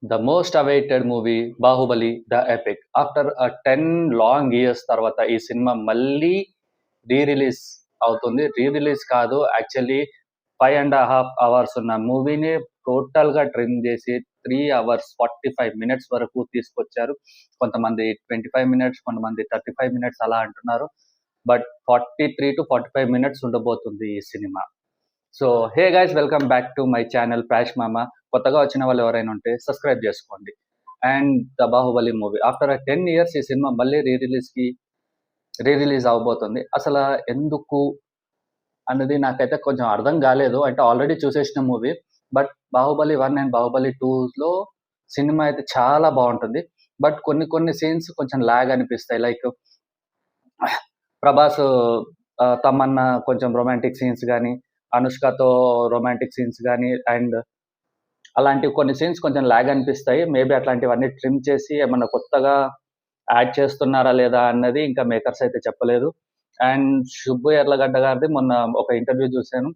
The most awaited movie 'Baahubali the epic'. After 10 long years తర్వాత ఈ సినిమా మళ్ళీ రిలీజ్ అవుతుంది. రిలీజ్ కాదు, యాక్చువల్లీ 5.5 అవర్స్ ఉన్న మూవీని టోటల్‌గా ట్రిమ్ చేసి 3 అవర్స్ 45 మినిట్స్ వరకు తీసుకొచ్చారు. కొంతమంది 25 మినిట్స్, కొంతమంది 35 మినిట్స్ అలా అంటున్నారు. బట్ 43-45 మినిట్స్ ఉండబోతుంది ఈ సినిమా. So hey guys, welcome back to my channel ప్రాష్ మామ. కొత్తగా వచ్చిన వాళ్ళు ఎవరైనా ఉంటే సబ్స్క్రైబ్ చేసుకోండి. And the Baahubali movie after 10 years ఈ సినిమా మళ్ళీ రిలీజ్ అవబోతుంది. అసలు ఎందుకు అన్నది నాకైతే కొంచెం అర్థం కాలేదు. అంటే ఆల్రెడీ చూసేసిన movie, but Baahubali 1 and Baahubali 2లో సినిమా అయితే చాలా బాగుంటుంది. బట్ కొన్ని సీన్స్ కొంచెం లాగ్ అనిపిస్తాయి. లైక్ ప్రభాస్ తమన్నా కొంచెం రొమాంటిక్ సీన్స్ కానీ, అనుష్కతో రొమాంటిక్ సీన్స్ కానీ, అండ్ అలాంటివి కొన్ని సీన్స్ కొంచెం లాగ్ అనిపిస్తాయి. మేబీ అట్లాంటివన్నీ ట్రిమ్ చేసి ఏమన్నా కొత్తగా యాడ్ చేస్తున్నారా లేదా అన్నది ఇంకా మేకర్స్ అయితే చెప్పలేదు. అండ్ సుబ్బు ఎర్లగడ్డ గారిది మొన్న ఒక ఇంటర్వ్యూ చూశాను.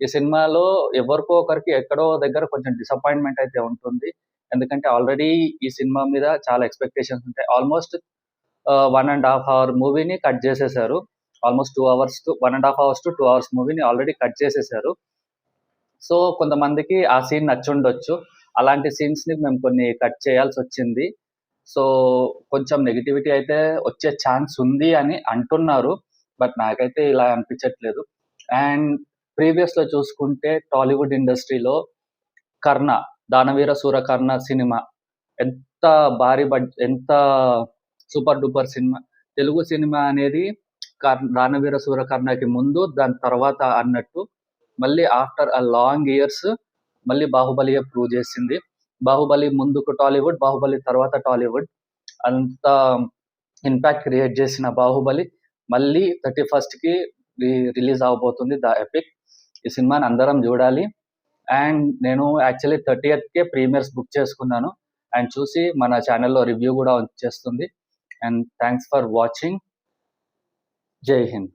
ఈ సినిమాలో ఎవరికో ఒకరికి ఎక్కడో దగ్గర కొంచెం డిసప్పాయింట్మెంట్ అయితే ఉంటుంది. ఎందుకంటే ఆల్రెడీ ఈ సినిమా మీద చాలా ఎక్స్పెక్టేషన్స్ ఉంటాయి. ఆల్మోస్ట్ 1.5 అవర్ మూవీని కట్ చేసేసారు. Almost 2 hours to 1.5 hours to 2 hours మూవీని ఆల్రెడీ కట్ చేసేసారు. సో కొంతమందికి ఆ సీన్ నచ్చుండొచ్చు. అలాంటి సీన్స్‌ని మేము కొన్ని కట్ చేయాల్సొచ్చింది. సో కొంచెం నెగటివిటీ అయితే వచ్చే ఛాన్స్ ఉంది అని అంటున్నారు. బట్ నాకైతే ఇలా అనిపించట్లేదు. అండ్ ప్రీవియస్‌లో చూసుకుంటే టాలీవుడ్ ఇండస్ట్రీలో 'కర్ణ', 'దానవీర సూరకర్ణ' సినిమా ఎంత ఎంత super duper cinema. Telugu cinema అనేది 'దానవీర సూరకర్ణ'కి ముందు, దాని తర్వాత అన్నట్టు మళ్ళీ ఆఫ్టర్ లాంగ్ ఇయర్స్ మళ్ళీ 'బాహుబలి'యే ప్రూవ్ చేసింది. 'బాహుబలి' ముందుకు టాలీవుడ్, 'బాహుబలి' తర్వాత టాలీవుడ్. అంత ఇంపాక్ట్ క్రియేట్ చేసిన 'బాహుబలి' మళ్ళీ 31కి రిలీజ్ అవబోతుంది 'ద ఎపిక్'. ఈ సినిమాని అందరం చూడాలి. అండ్ నేను యాక్చువల్లీ 30కే ప్రీమియర్స్ బుక్ చేసుకున్నాను. అండ్ చూసి మన ఛానల్‌లో రివ్యూ కూడా వచ్చేస్తుంది. And thanks for watching. జై హింద్.